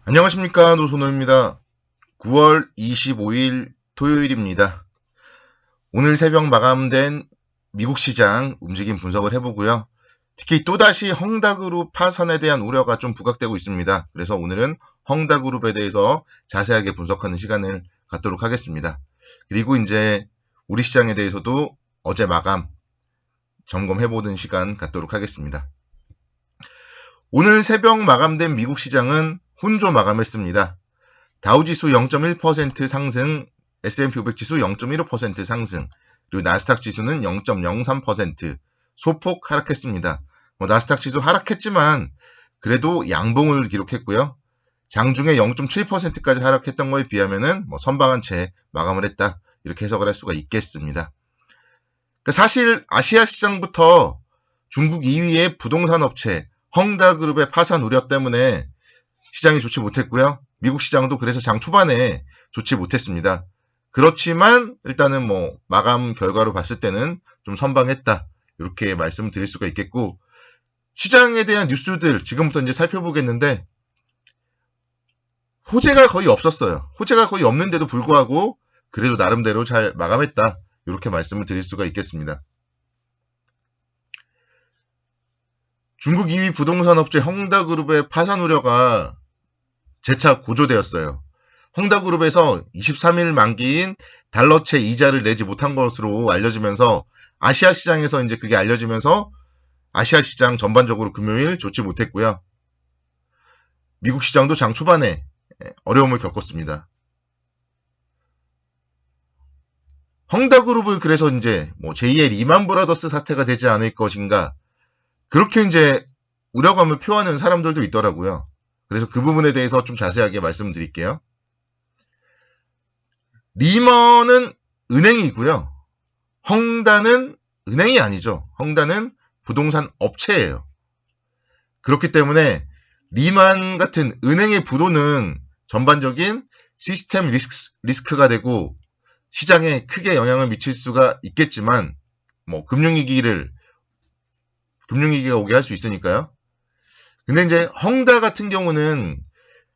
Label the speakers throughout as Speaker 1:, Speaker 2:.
Speaker 1: 안녕하십니까, 노선호입니다. 9월 25일 토요일입니다. 오늘 새벽 마감된 미국 시장 움직임 분석을 해보고요. 특히 또다시 헝다그룹 파산에 대한 우려가 좀 부각되고 있습니다. 그래서 오늘은 헝다그룹에 대해서 자세하게 분석하는 시간을 갖도록 하겠습니다. 그리고 이제 우리 시장에 대해서도 어제 마감 점검해보는 시간 갖도록 하겠습니다. 오늘 새벽 마감된 미국 시장은 혼조 마감했습니다. 다우지수 0.1% 상승, S&P 500 지수 0.15% 상승, 그리고 나스닥 지수는 0.03% 소폭 하락했습니다. 나스닥 지수 하락했지만 그래도 양봉을 기록했고요. 장중에 0.7%까지 하락했던 거에 비하면은 선방한 채 마감을 했다. 이렇게 해석을 할 수가 있겠습니다. 사실 아시아 시장부터 중국 2위의 부동산 업체 헝다그룹의 파산 우려 때문에 시장이 좋지 못했고요. 미국 시장도 그래서 장 초반에 좋지 못했습니다. 그렇지만 일단은 마감 결과로 봤을 때는 좀 선방했다. 이렇게 말씀을 드릴 수가 있겠고, 시장에 대한 뉴스들 지금부터 이제 살펴보겠는데 호재가 거의 없었어요. 호재가 거의 없는데도 불구하고 그래도 나름대로 잘 마감했다. 이렇게 말씀을 드릴 수가 있겠습니다. 중국 2위 부동산 업체 헝다그룹의 파산 우려가 재차 고조되었어요. 헝다그룹에서 23일 만기인 달러채 이자를 내지 못한 것으로 알려지면서 아시아 시장에서 이제 그게 알려지면서 아시아 시장 전반적으로 금요일 좋지 못했고요. 미국 시장도 장 초반에 어려움을 겪었습니다. 헝다그룹을 그래서 이제 제2의 리만 브라더스 사태가 되지 않을 것인가, 그렇게 이제 우려감을 표하는 사람들도 있더라고요. 그래서 그 부분에 대해서 좀 자세하게 말씀드릴게요. 리먼은 은행이고요. 헝다는 은행이 아니죠. 헝다는 부동산 업체예요. 그렇기 때문에 리만 같은 은행의 부도는 전반적인 시스템 리스크가 되고 시장에 크게 영향을 미칠 수가 있겠지만 금융위기가 오게 할 수 있으니까요. 근데 이제 헝다 같은 경우는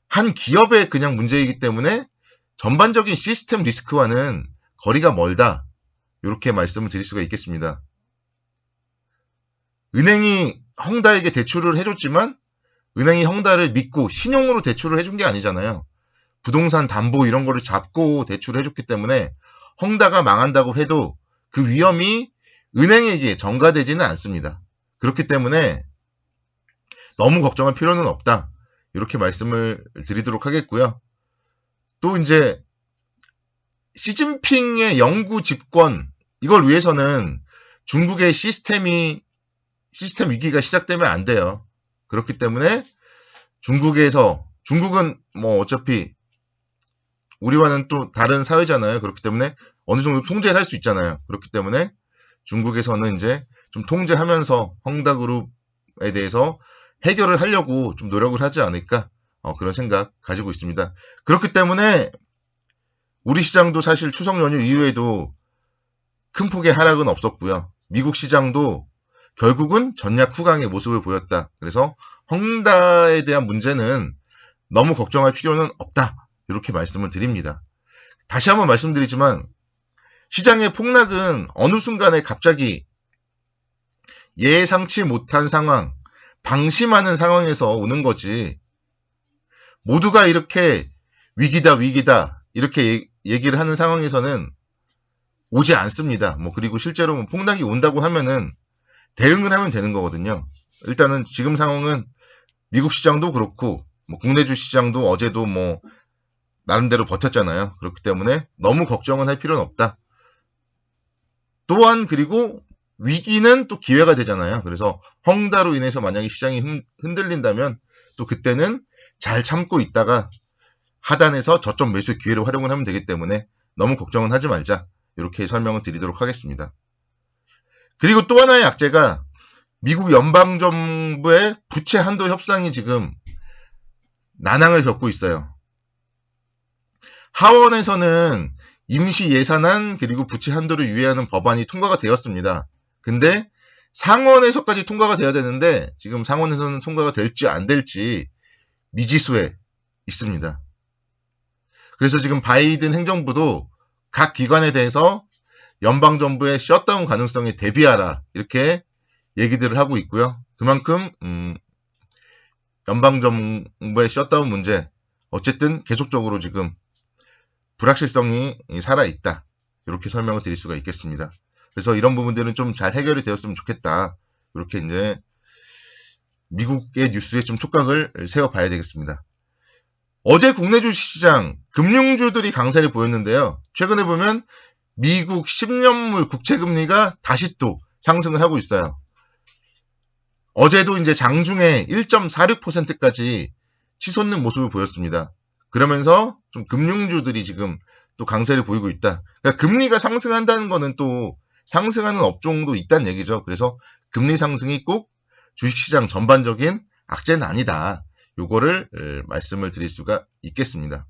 Speaker 1: 한 기업의 그냥 문제이기 때문에 전반적인 시스템 리스크와는 거리가 멀다. 이렇게 말씀을 드릴 수가 있겠습니다. 은행이 헝다에게 대출을 해줬지만 은행이 헝다를 믿고 신용으로 대출을 해준 게 아니잖아요. 부동산 담보 이런 거를 잡고 대출을 해줬기 때문에 헝다가 망한다고 해도 그 위험이 은행에게 전가되지는 않습니다. 그렇기 때문에 너무 걱정할 필요는 없다. 이렇게 말씀을 드리도록 하겠고요. 또 이제 시진핑의 영구 집권, 이걸 위해서는 중국의 시스템 위기가 시작되면 안 돼요. 그렇기 때문에 중국은 어차피 우리와는 또 다른 사회잖아요. 그렇기 때문에 어느 정도 통제를 할 수 있잖아요. 그렇기 때문에 중국에서는 이제 좀 통제하면서 헝다그룹에 대해서 해결을 하려고 좀 노력을 하지 않을까, 그런 생각 가지고 있습니다. 그렇기 때문에 우리 시장도 사실 추석 연휴 이후에도 큰 폭의 하락은 없었고요. 미국 시장도 결국은 전략 후강의 모습을 보였다. 그래서 헝다에 대한 문제는 너무 걱정할 필요는 없다. 이렇게 말씀을 드립니다. 다시 한번 말씀드리지만 시장의 폭락은 어느 순간에 갑자기 예상치 못한 상황, 방심하는 상황에서 오는 거지, 모두가 이렇게 위기다 이렇게 얘기를 하는 상황에서는 오지 않습니다. 그리고 실제로 폭락이 온다고 하면은 대응을 하면 되는 거거든요. 일단은 지금 상황은 미국 시장도 그렇고 국내 주시장도 어제도 나름대로 버텼잖아요. 그렇기 때문에 너무 걱정은 할 필요는 없다. 또한 그리고 위기는 또 기회가 되잖아요. 그래서 헝다로 인해서 만약에 시장이 흔들린다면 또 그때는 잘 참고 있다가 하단에서 저점 매수 기회를 활용을 하면 되기 때문에 너무 걱정은 하지 말자. 이렇게 설명을 드리도록 하겠습니다. 그리고 또 하나의 악재가 미국 연방정부의 부채 한도 협상이 지금 난항을 겪고 있어요. 하원에서는 임시 예산안 그리고 부채 한도를 유예하는 법안이 통과가 되었습니다. 근데 상원에서까지 통과가 돼야 되는데 지금 상원에서는 통과가 될지 안 될지 미지수에 있습니다. 그래서 지금 바이든 행정부도 각 기관에 대해서 연방정부의 셧다운 가능성에 대비하라 이렇게 얘기들을 하고 있고요. 그만큼 연방정부의 셧다운 문제 어쨌든 계속적으로 지금 불확실성이 살아있다. 이렇게 설명을 드릴 수가 있겠습니다. 그래서 이런 부분들은 좀 잘 해결이 되었으면 좋겠다. 이렇게 이제 미국의 뉴스에 좀 촉각을 세워봐야 되겠습니다. 어제 국내 주식시장 금융주들이 강세를 보였는데요. 최근에 보면 미국 10년물 국채금리가 다시 또 상승을 하고 있어요. 어제도 이제 장중에 1.46%까지 치솟는 모습을 보였습니다. 그러면서 좀 금융주들이 지금 또 강세를 보이고 있다. 그러니까 금리가 상승한다는 거는 또 상승하는 업종도 있다는 얘기죠. 그래서 금리 상승이 꼭 주식시장 전반적인 악재는 아니다. 요거를 말씀을 드릴 수가 있겠습니다.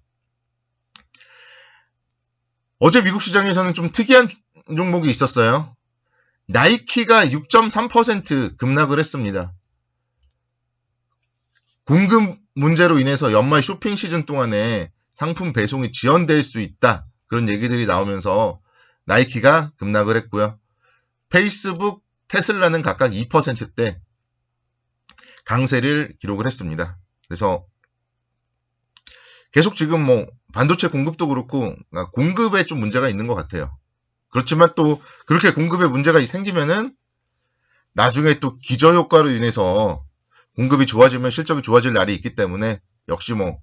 Speaker 1: 어제 미국 시장에서는 좀 특이한 종목이 있었어요. 나이키가 6.3% 급락을 했습니다. 공급 문제로 인해서 연말 쇼핑 시즌 동안에 상품 배송이 지연될 수 있다. 그런 얘기들이 나오면서 나이키가 급락을 했고요. 페이스북, 테슬라는 각각 2%대 강세를 기록을 했습니다. 그래서 계속 지금 뭐 반도체 공급도 그렇고 공급에 좀 문제가 있는 것 같아요. 그렇지만 또 그렇게 공급에 문제가 생기면은 나중에 또 기저효과로 인해서 공급이 좋아지면 실적이 좋아질 날이 있기 때문에 역시 뭐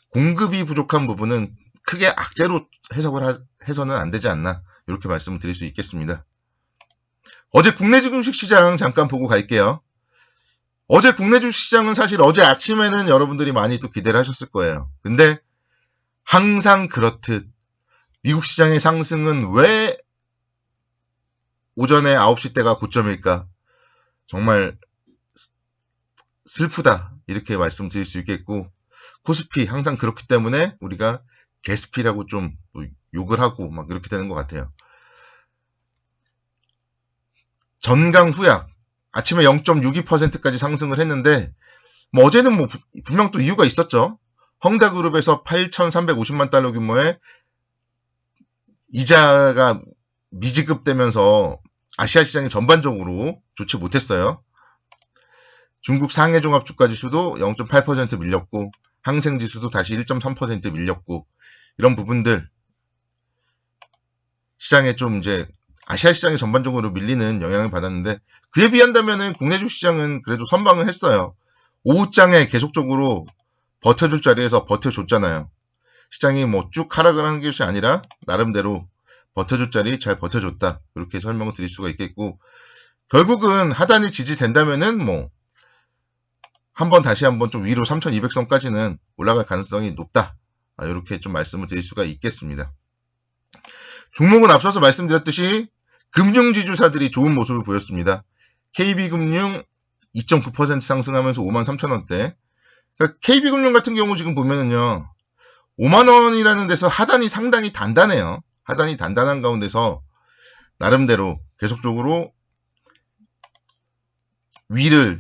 Speaker 1: 공급이 부족한 부분은 크게 악재로 해석을 해서는 안 되지 않나 이렇게 말씀을 드릴 수 있겠습니다. 어제 국내 주식시장 잠깐 보고 갈게요. 어제 국내 주식시장은 사실 어제 아침에는 여러분들이 많이 또 기대를 하셨을 거예요. 근데 항상 그렇듯 미국 시장의 상승은 왜 오전에 9시 때가 고점일까? 정말 슬프다 이렇게 말씀드릴 수 있겠고 코스피 항상 그렇기 때문에 우리가 게스피라고 좀 욕을 하고 막 이렇게 되는 것 같아요. 전강후약 아침에 0.62%까지 상승을 했는데 뭐 어제는 뭐 분명 또 이유가 있었죠. 헝다그룹에서 8,350만 달러 규모의 이자가 미지급되면서 아시아 시장이 전반적으로 좋지 못했어요. 중국 상해종합주가지수도 0.8% 밀렸고 항생지수도 다시 1.3% 밀렸고 이런 부분들 시장에 좀 이제 아시아 시장이 전반적으로 밀리는 영향을 받았는데 그에 비한다면은 국내 주시장은 그래도 선방을 했어요. 오후장에 계속적으로 버텨줄 자리에서 버텨줬잖아요. 시장이 뭐 쭉 하락을 하는 것이 아니라 나름대로 버텨줄 자리 잘 버텨줬다. 이렇게 설명을 드릴 수가 있겠고 결국은 하단이 지지된다면은 뭐 한번 다시 한번 좀 위로 3200선까지는 올라갈 가능성이 높다. 이렇게 좀 말씀을 드릴 수가 있겠습니다. 종목은 앞서서 말씀드렸듯이 금융지주사들이 좋은 모습을 보였습니다. KB금융 2.9% 상승하면서 53,000원대. 그러니까 KB금융 같은 경우 지금 보면은요. 5만원이라는 데서 하단이 상당히 단단해요. 하단이 단단한 가운데서 나름대로 계속적으로 위를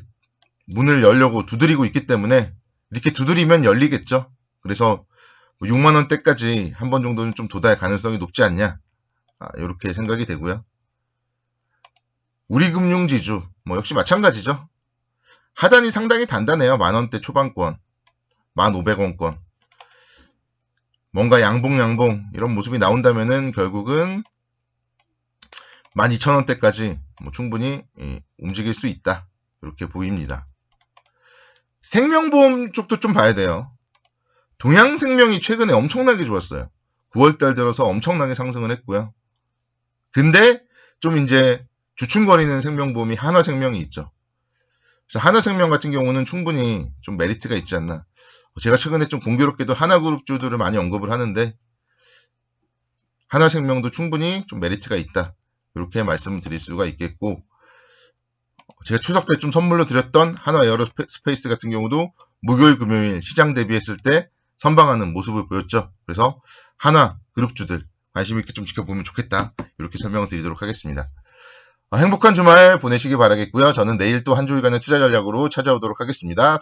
Speaker 1: 문을 열려고 두드리고 있기 때문에 이렇게 두드리면 열리겠죠. 그래서 6만원대까지 한 번 정도는 좀 도달 가능성이 높지 않냐. 이렇게 생각이 되고요. 우리금융지주 뭐 역시 마찬가지죠. 하단이 상당히 단단해요. 만원대 초반권, 1,500원권. 뭔가 양봉 이런 모습이 나온다면은 결국은 12,000원대까지 뭐 충분히 움직일 수 있다. 이렇게 보입니다. 생명보험 쪽도 좀 봐야 돼요. 동양생명이 최근에 엄청나게 좋았어요. 9월달 들어서 엄청나게 상승을 했고요. 근데 좀 이제 주춤거리는 생명보험이 하나생명이 있죠. 그래서 하나생명 같은 경우는 충분히 좀 메리트가 있지 않나. 제가 최근에 좀 공교롭게도 하나그룹주들을 많이 언급을 하는데 하나생명도 충분히 좀 메리트가 있다. 이렇게 말씀을 드릴 수가 있겠고 제가 추석 때 좀 선물로 드렸던 하나 에어로스페이스 같은 경우도 목요일 금요일 시장 대비했을 때 선방하는 모습을 보였죠. 그래서 하나 그룹주들 관심 있게 좀 지켜보면 좋겠다. 이렇게 설명을 드리도록 하겠습니다. 행복한 주말 보내시기 바라겠고요. 저는 내일 또 한 주일간의 투자 전략으로 찾아오도록 하겠습니다.